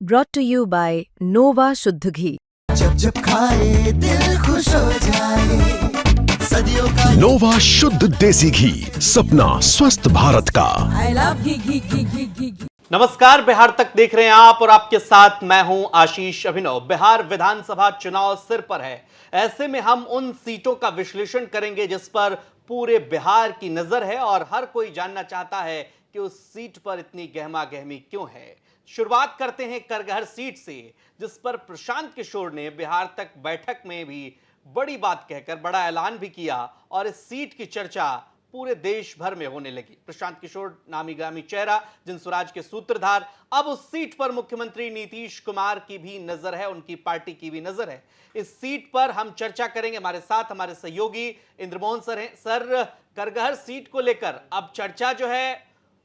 brought to you by Nova शुद्ध घी। जब जब खाए दिल खुश हो जाए, सदियों का नोवा शुद्ध देसी घी, सपना स्वस्थ भारत का। I love घी। नमस्कार, बिहार तक देख रहे हैं आप और आपके साथ मैं हूं आशीष अभिनव। बिहार विधानसभा चुनाव सिर पर है। ऐसे में हम उन सीटों का विश्लेषण करेंगे जिस पर पूरे बिहार की नजर है और हर कोई जानना चाहता है कि उस सीट पर इतनी गहमा गहमी क्यों है। शुरुआत करते हैं करगहर सीट से, जिस पर प्रशांत किशोर ने बिहार तक बैठक में भी बड़ी बात कहकर बड़ा ऐलान भी किया और इस सीट की चर्चा पूरे देश भर में होने लगी। प्रशांत किशोर नामी गामी चेहरा, जनस्वराज के सूत्रधार, अब उस सीट पर मुख्यमंत्री नीतीश कुमार की भी नजर है, उनकी पार्टी की भी नजर है। इस सीट पर हम चर्चा करेंगे। हमारे साथ हमारे सहयोगी इंद्रमोहन सर हैं। सर, करगहर सीट को लेकर अब चर्चा जो है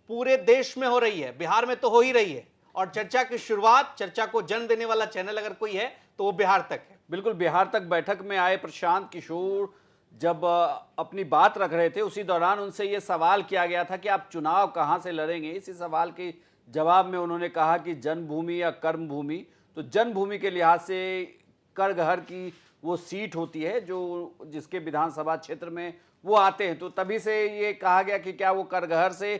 पूरे देश में हो रही है, बिहार में तो हो ही रही है, और चर्चा की शुरुआत, चर्चा को जन्म देने वाला चैनल अगर कोई है तो वो बिहार तक है। बिल्कुल, बिहार तक बैठक में आए प्रशांत किशोर जब अपनी बात रख रहे थे, उसी दौरान उनसे ये सवाल किया गया था कि आप चुनाव कहां से लड़ेंगे। इसी सवाल के जवाब में उन्होंने कहा कि जन्मभूमि या कर्मभूमि। तो जन्मभूमि के लिहाज से करगहर की वो सीट होती है जो जिसके विधानसभा क्षेत्र में वो आते हैं, तो तभी से ये कहा गया कि क्या वो करगहर से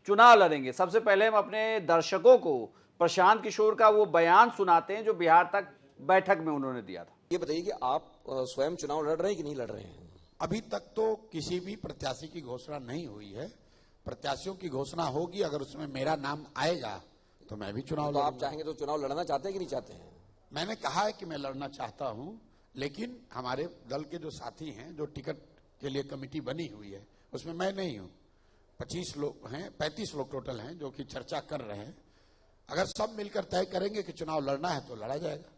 चुनाव लड़ेंगे। सबसे पहले हम अपने दर्शकों को प्रशांत किशोर का वो बयान सुनाते हैं जो बिहार तक बैठक में उन्होंने दिया था। ये बताइए कि आप स्वयं चुनाव लड़ रहे हैं कि नहीं लड़ रहे हैं? अभी तक तो किसी भी प्रत्याशी की घोषणा नहीं हुई है। प्रत्याशियों की घोषणा होगी, अगर उसमें मेरा नाम आएगा तो मैं भी चुनाव तो आप चाहेंगे तो चुनाव लड़ना चाहते हैं कि नहीं चाहते हैं? मैंने कहा है कि मैं लड़ना चाहता हूं, लेकिन हमारे दल के जो साथी हैं, जो टिकट के लिए कमेटी बनी हुई है, उसमें मैं नहीं हूं। 25 लोग हैं, 35 लोग टोटल हैं जो कि चर्चा कर रहे हैं। अगर सब मिलकर तय करेंगे कि चुनाव लड़ना है तो लड़ा जाएगा।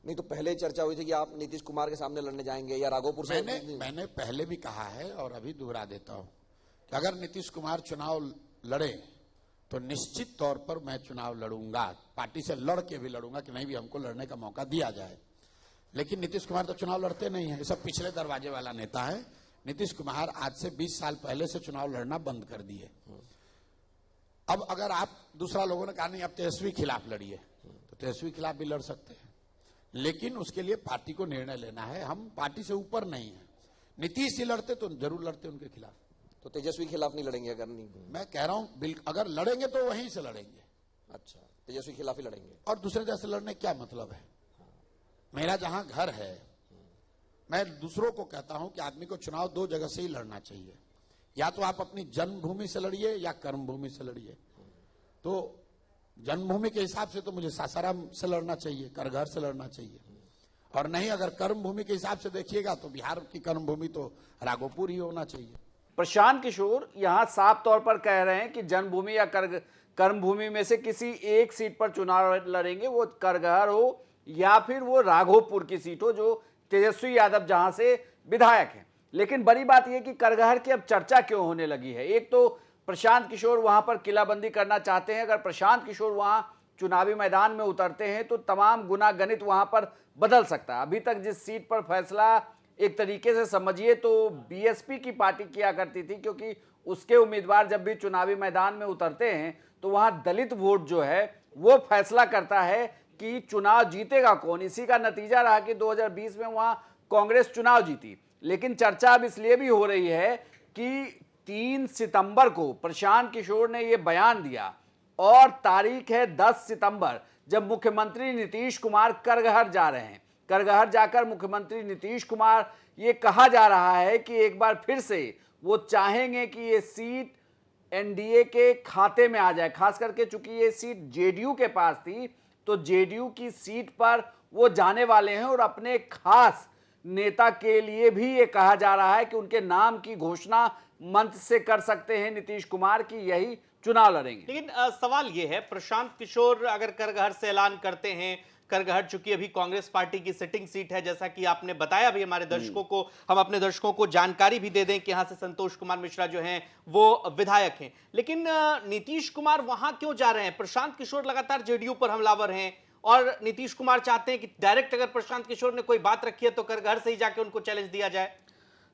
नहीं तो पहले चर्चा हुई थी कि आप नीतीश कुमार के सामने लड़ने जाएंगे या राघोपुर से। मैंने पहले भी कहा है और अभी दोहरा देता हूं कि अगर नीतीश कुमार चुनाव लड़े तो निश्चित तौर पर मैं चुनाव लड़ूंगा, पार्टी से लड़ के भी लड़ूंगा कि नहीं भी हमको लड़ने का मौका दिया जाए। लेकिन नीतीश कुमार तो चुनाव लड़ते नहीं है, ये सब पिछले दरवाजे वाला नेता है। नीतीश कुमार आज से 20 साल पहले से चुनाव लड़ना बंद कर दिए। अब अगर आप दूसरा लोगों ने कहा नहीं अब तेजस्वी खिलाफ लड़िए, तो तेजस्वी खिलाफ भी लड़ सकते हैं, लेकिन उसके लिए पार्टी को निर्णय लेना है। हम पार्टी से ऊपर नहीं है। नीतीश जी लड़ते तो जरूर लड़ते उनके खिलाफ। तो तेजस्वी खिलाफ नहीं लड़ेंगे? अगर नहीं, मैं कह रहा हूं अगर लड़ेंगे तो वहीं से लड़ेंगे। अच्छा, तेजस्वी खिलाफ ही लड़ेंगे। और दूसरे जैसे लड़ने क्या मतलब है? मेरा जहां घर है, मैं दूसरों को कहता हूं कि आदमी को चुनाव 2 जगह से ही लड़ना चाहिए। या तो आप अपनी जन्मभूमि से लड़िए या कर्मभूमि से लड़िए। तो जन्मभूमि के हिसाब से तो मुझे सासाराम से लड़ना चाहिए, करगहर से लड़ना चाहिए, और नहीं अगर कर्मभूमि के हिसाब से देखिएगा तो बिहार की कर्मभूमि तो राघोपुर ही होना चाहिए। प्रशांत किशोर यहां साफ तौर पर कह रहे हैं कि जन्मभूमि या कर्मभूमि में से किसी एक सीट पर चुनाव लड़ेंगे, वो करगहर हो या फिर वो राघोपुर की सीट हो जो तेजस्वी यादव जहां से विधायक हैं। लेकिन बड़ी बात यह कि करगहर की अब चर्चा क्यों होने लगी है। एक तो प्रशांत किशोर वहां पर किलाबंदी करना चाहते हैं। अगर प्रशांत किशोर वहां चुनावी मैदान में उतरते हैं तो तमाम गुना गणित वहां पर बदल सकता है। अभी तक जिस सीट पर फैसला एक तरीके से समझिए तो बीएसपी की पार्टी किया करती थी, क्योंकि उसके उम्मीदवार जब भी चुनावी मैदान में उतरते हैं तो वहां दलित वोट जो है वो फैसला करता है कि चुनाव जीतेगा कौन। इसी का नतीजा रहा कि 2020 में वहां कांग्रेस चुनाव जीती। लेकिन चर्चा अब इसलिए भी हो रही है कि 3 सितंबर को प्रशांत किशोर ने यह बयान दिया और तारीख है 10 सितंबर, जब मुख्यमंत्री नीतीश कुमार करगहर जा रहे हैं। करगहर जाकर मुख्यमंत्री नीतीश कुमार, ये कहा जा रहा है कि एक बार फिर से वो चाहेंगे कि ये सीट एनडीए के खाते में आ जाए। खास करके चूंकि ये सीट जेडीयू के पास थी, तो जेडीयू की सीट पर वो जाने वाले हैं और अपने खास नेता के लिए भी ये कहा जा रहा है कि उनके नाम की घोषणा मंच से कर सकते हैं नीतीश कुमार की यही चुनाव लड़ेंगे। लेकिन सवाल ये है, प्रशांत किशोर अगर करगहर से ऐलान करते हैं, करगहर चूंकि अभी कांग्रेस पार्टी की सिटिंग सीट है, जैसा कि आपने बताया भी हमारे दर्शकों को, हम अपने दर्शकों को जानकारी भी दे दें कि यहां से संतोष कुमार मिश्रा जो हैं वो विधायक हैं। लेकिन नीतीश कुमार वहां क्यों जा रहे हैं? प्रशांत किशोर लगातार जेडीयू पर हमलावर हैं और नीतीश कुमार चाहते हैं कि डायरेक्ट अगर प्रशांत किशोर ने कोई बात रखी है तो करगहर से ही जाके उनको चैलेंज दिया जाए।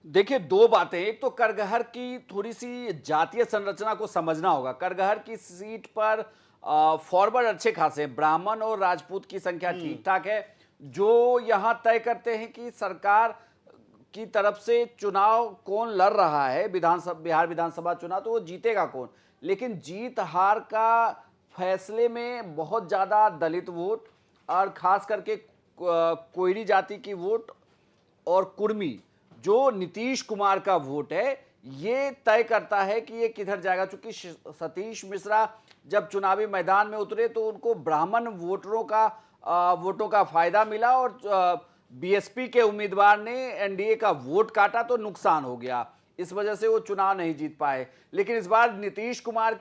देखिए, 2 बातें। एक तो करगहर की थोड़ी सी जातीय संरचना को समझना होगा। करगहर की सीट पर फॉरवर्ड अच्छे खासे हैं। ब्राह्मण और राजपूत की संख्या ठीक ठाक है। जो यहां तय करते हैं कि सरकार की तरफ से चुनाव कौन लड़ रहा है, बिहार विधानसभा चुनाव, तो वो जीतेगा कौन। लेकिन जीत हार का फैसले में बहुत ज्यादा दलित वोट और खास करके कोयरी जाति की वोट और कुर्मी जो नीतीश कुमार का वोट है, ये तय करता है कि ये किधर जाएगा। चूंकि सतीश मिश्रा जब चुनावी मैदान में उतरे तो उनको ब्राह्मण वोटों का फायदा मिला और बीएसपी के उम्मीदवार ने एनडीए का वोट काटा तो नुकसान हो गया। इस वजह से वो चुनाव नहीं जीत पाए। लेकिन इस बार नीतीश कुमार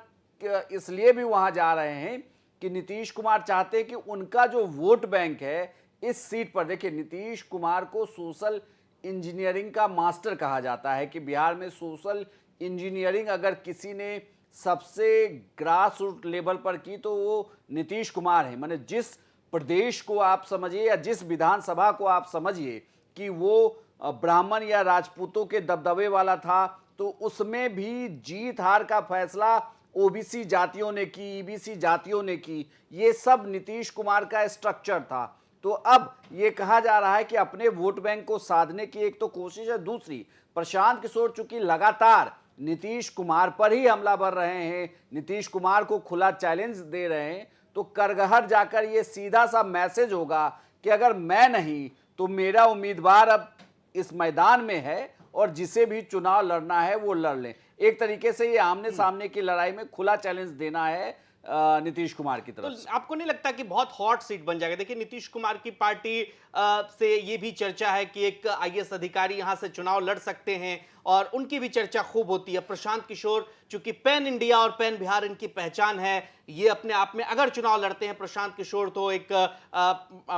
इसलिए भी वहां जा रहे हैं कि नीतीश कुमार चाहते हैं कि उनका जो वोट बैंक है इस सीट पर, देखिए नीतीश कुमार को सोशल इंजीनियरिंग का मास्टर कहा जाता है कि बिहार में सोशल इंजीनियरिंग अगर किसी ने सबसे ग्रास रूट लेवल पर की तो वो नीतीश कुमार है। माने जिस प्रदेश को आप समझिए या जिस विधानसभा को आप समझिए कि वो ब्राह्मण या राजपूतों के दबदबे वाला था, तो उसमें भी जीत हार का फैसला ओबीसी जातियों ने की, ईबीसी जातियों ने की। ये सब नीतीश कुमार का स्ट्रक्चर था। तो अब ये कहा जा रहा है कि अपने वोट बैंक को साधने की एक तो कोशिश है, दूसरी प्रशांत किशोर चूंकि लगातार नीतीश कुमार पर ही हमला भर रहे हैं, नीतीश कुमार को खुला चैलेंज दे रहे हैं, तो करगहर जाकर ये सीधा सा मैसेज होगा कि अगर मैं नहीं तो मेरा उम्मीदवार अब इस मैदान में है और जिसे भी चुनाव लड़ना है वो लड़ लें। एक तरीके से ये आमने सामने की लड़ाई में खुला चैलेंज देना है नीतीश कुमार की तरफ। तो आपको नहीं लगता कि बहुत हॉट सीट बन जाएगा? देखिए नीतीश कुमार की पार्टी से ये भी चर्चा है कि एक आईएएस अधिकारी यहां से चुनाव लड़ सकते हैं और उनकी भी चर्चा खूब होती है। प्रशांत किशोर चूंकि पैन इंडिया और पैन बिहार इनकी पहचान है, ये अपने आप में अगर चुनाव लड़ते हैं प्रशांत किशोर तो एक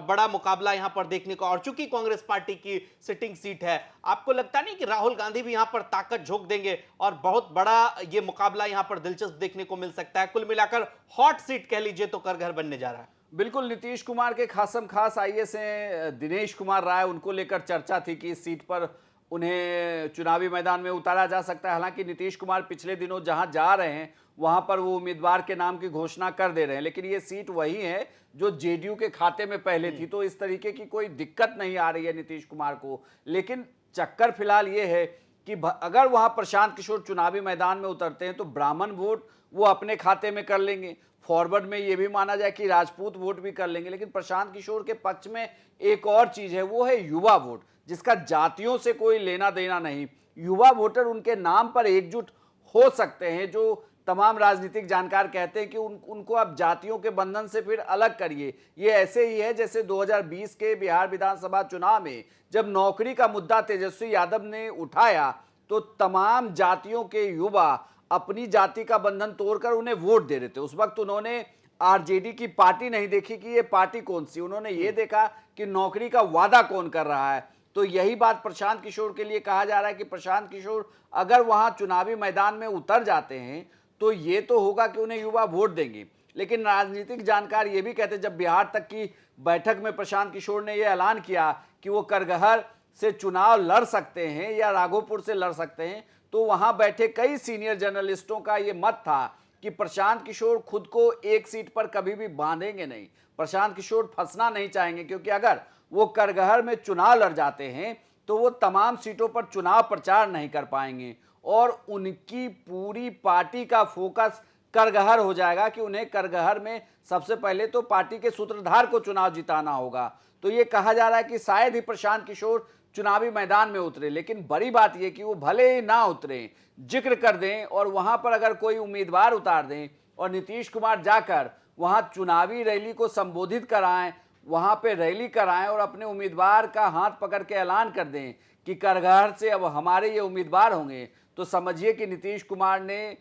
बड़ा मुकाबला यहां पर देखने को, और चूंकि कांग्रेस पार्टी की सिटिंग सीट है, आपको लगता नहीं कि राहुल गांधी भी यहां पर ताकत झोंक देंगे और बहुत बड़ा ये मुकाबला यहां पर दिलचस्प देखने को मिल सकता है? कुल मिलाकर हॉट सीट कह लीजिए तो करगहर बनने जा रहा है। बिल्कुल, नीतीश कुमार के खासम खास आईएएस हैं दिनेश कुमार राय, उनको लेकर चर्चा थी कि इस सीट पर उन्हें चुनावी मैदान में उतारा जा सकता है। हालांकि नीतीश कुमार पिछले दिनों जहां जा रहे हैं वहां पर वो उम्मीदवार के नाम की घोषणा कर दे रहे हैं, लेकिन ये सीट वही है जो जेडीयू के खाते में पहले थी, तो इस तरीके की कोई दिक्कत नहीं आ रही है नीतीश कुमार को। लेकिन चक्कर फिलहाल ये है कि अगर वहां प्रशांत किशोर चुनावी मैदान में उतरते हैं तो ब्राह्मण वोट वो अपने खाते में कर लेंगे, फॉरवर्ड में ये भी माना जाए कि राजपूत वोट भी कर लेंगे। लेकिन प्रशांत किशोर के पक्ष में एक और चीज है, वो है युवा वोट, जिसका जातियों से कोई लेना देना नहीं। युवा वोटर उनके नाम पर एकजुट हो सकते हैं, जो तमाम राजनीतिक जानकार कहते हैं कि उनको आप जातियों के बंधन से फिर अलग करिए। ये ऐसे ही है जैसे 2020 के बिहार विधानसभा चुनाव में जब नौकरी का मुद्दा तेजस्वी यादव ने उठाया तो तमाम जातियों के युवा अपनी जाति का बंधन तोड़कर उन्हें वोट दे रहे थे। उस वक्त उन्होंने आरजेडी की पार्टी नहीं देखी कि ये पार्टी कौन सी, उन्होंने ये देखा कि नौकरी का वादा कौन कर रहा है। तो यही बात प्रशांत किशोर के लिए कहा जा रहा है कि प्रशांत किशोर अगर वहां चुनावी मैदान में उतर जाते हैं तो ये तो होगा कि उन्हें युवा वोट देंगे। लेकिन राजनीतिक जानकार ये भी कहते हैं, जब बिहार तक की बैठक में प्रशांत किशोर ने यह ऐलान किया कि वो करगहर से चुनाव लड़ सकते हैं या राघोपुर से लड़ सकते हैं, तो वहां बैठे कई सीनियर जर्नलिस्टों का यह मत था कि प्रशांत किशोर खुद को एक सीट पर कभी भी बांधेंगे नहीं। प्रशांत किशोर फंसना नहीं चाहेंगे, क्योंकि अगर वो करगहर में चुनाव लड़ जाते हैं तो वो तमाम सीटों पर चुनाव प्रचार नहीं कर पाएंगे और उनकी पूरी पार्टी का फोकस करगहर हो जाएगा कि उन्हें करगहर में सबसे पहले तो पार्टी के सूत्रधार को चुनाव जिताना होगा। तो ये कहा जा रहा है कि शायद ही प्रशांत किशोर चुनावी मैदान में उतरे, लेकिन बड़ी बात यह कि वो भले ही ना उतरे, जिक्र कर दें और वहां पर अगर कोई उम्मीदवार उतार दें और नीतीश कुमार जाकर वहां चुनावी रैली को संबोधित कराएं, वहां पे रैली कराएं और अपने उम्मीदवार का हाथ पकड़ के ऐलान कर दें कि करगहर से अब हमारे ये उम्मीदवार होंगे, तो समझिए कि नीतीश कुमार ने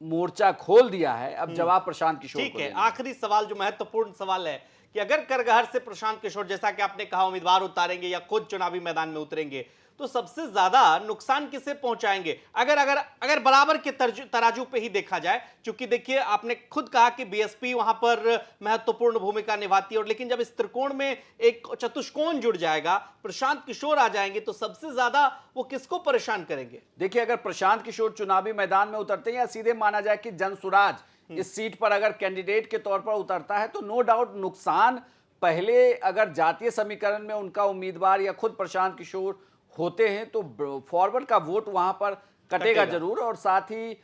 मोर्चा खोल दिया है। अब जवाब प्रशांत किशोर ठीक को है, देना। आखिरी सवाल जो महत्वपूर्ण सवाल है कि अगर करगहर से प्रशांत किशोर, जैसा कि आपने कहा, उम्मीदवार उतारेंगे या खुद चुनावी मैदान में उतरेंगे, तो सबसे ज्यादा नुकसान किसे पहुंचाएंगे? अगर अगर अगर बराबर के तराजू पे ही देखा जाए, क्योंकि देखिए आपने खुद कहा कि बीएसपी वहां पर महत्वपूर्ण भूमिका निभाती है, और लेकिन जब इस त्रिकोण में एक चतुष्कोण जुड़ जाएगा, प्रशांत किशोर आ जाएंगे, तो सबसे ज्यादा वो किसको परेशान करेंगे? देखिए, अगर प्रशांत किशोर चुनावी मैदान में उतरते हैं या सीधे माना जाए कि जनसुराज इस सीट पर अगर कैंडिडेट के तौर पर उतरता है तो नो डाउट नुकसान पहले अगर जातीय समीकरण में उनका उम्मीदवार या खुद प्रशांत किशोर होते हैं तो फॉरवर्ड का वोट वहां पर कटेगा जरूर, और साथ ही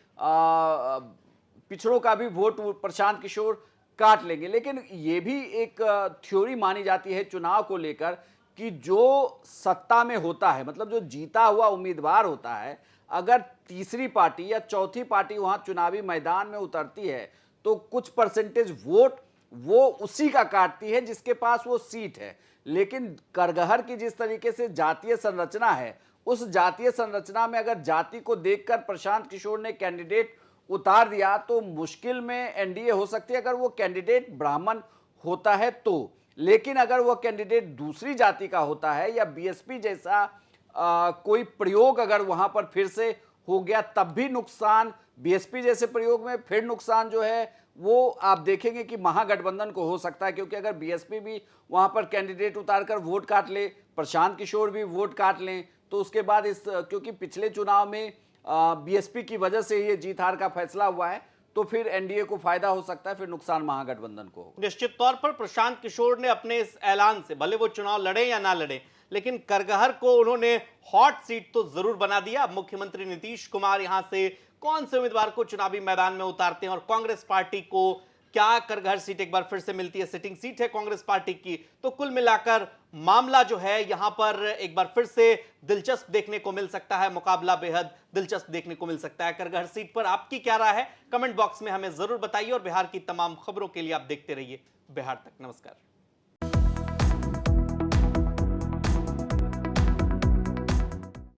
पिछड़ों का भी वोट प्रशांत किशोर काट लेंगे। लेकिन ये भी एक थ्योरी मानी जाती है चुनाव को लेकर कि जो सत्ता में होता है, मतलब जो जीता हुआ उम्मीदवार होता है, अगर तीसरी पार्टी या चौथी पार्टी वहां चुनावी मैदान में उतरती है तो कुछ परसेंटेज वोट वो उसी का काटती है जिसके पास वो सीट है। लेकिन करगहर की जिस तरीके से जातीय संरचना है, उस जातीय संरचना में अगर जाति को देखकर प्रशांत किशोर ने कैंडिडेट उतार दिया तो मुश्किल में एनडीए हो सकती है, अगर वो कैंडिडेट ब्राह्मण होता है तो। लेकिन अगर वो कैंडिडेट दूसरी जाति का होता है या बीएसपी जैसा कोई प्रयोग अगर वहां पर फिर से हो गया, तब भी नुकसान बीएसपी जैसे प्रयोग में फिर नुकसान जो है वो आप देखेंगे कि महागठबंधन को हो सकता है, क्योंकि अगर बीएसपी भी वहां पर कैंडिडेट उतारकर वोट काट ले, प्रशांत किशोर भी वोट काट लें, तो उसके बाद इस क्योंकि पिछले चुनाव में बीएसपी की वजह से ये जीत हार का फैसला हुआ है, तो फिर एनडीए को फायदा हो सकता है, फिर नुकसान महागठबंधन को होगा। निश्चित तौर पर प्रशांत किशोर ने अपने इस ऐलान से, भले वो चुनाव लड़े या ना लड़े, लेकिन करगहर को उन्होंने हॉट सीट तो जरूर बना दिया। मुख्यमंत्री नीतीश कुमार यहां से कौन से उम्मीदवार को चुनावी मैदान में उतारते हैं और कांग्रेस पार्टी को क्या करगहर सीट एक बार फिर से मिलती है, सिटिंग सीट है कांग्रेस पार्टी की, तो कुल मिलाकर मामला जो है यहां पर एक बार फिर से दिलचस्प देखने को मिल सकता है, मुकाबला बेहद दिलचस्प देखने को मिल सकता है। करगहर सीट पर आपकी क्या राय है, कमेंट बॉक्स में हमें जरूर बताइए और बिहार की तमाम खबरों के लिए आप देखते रहिए बिहार तक। नमस्कार।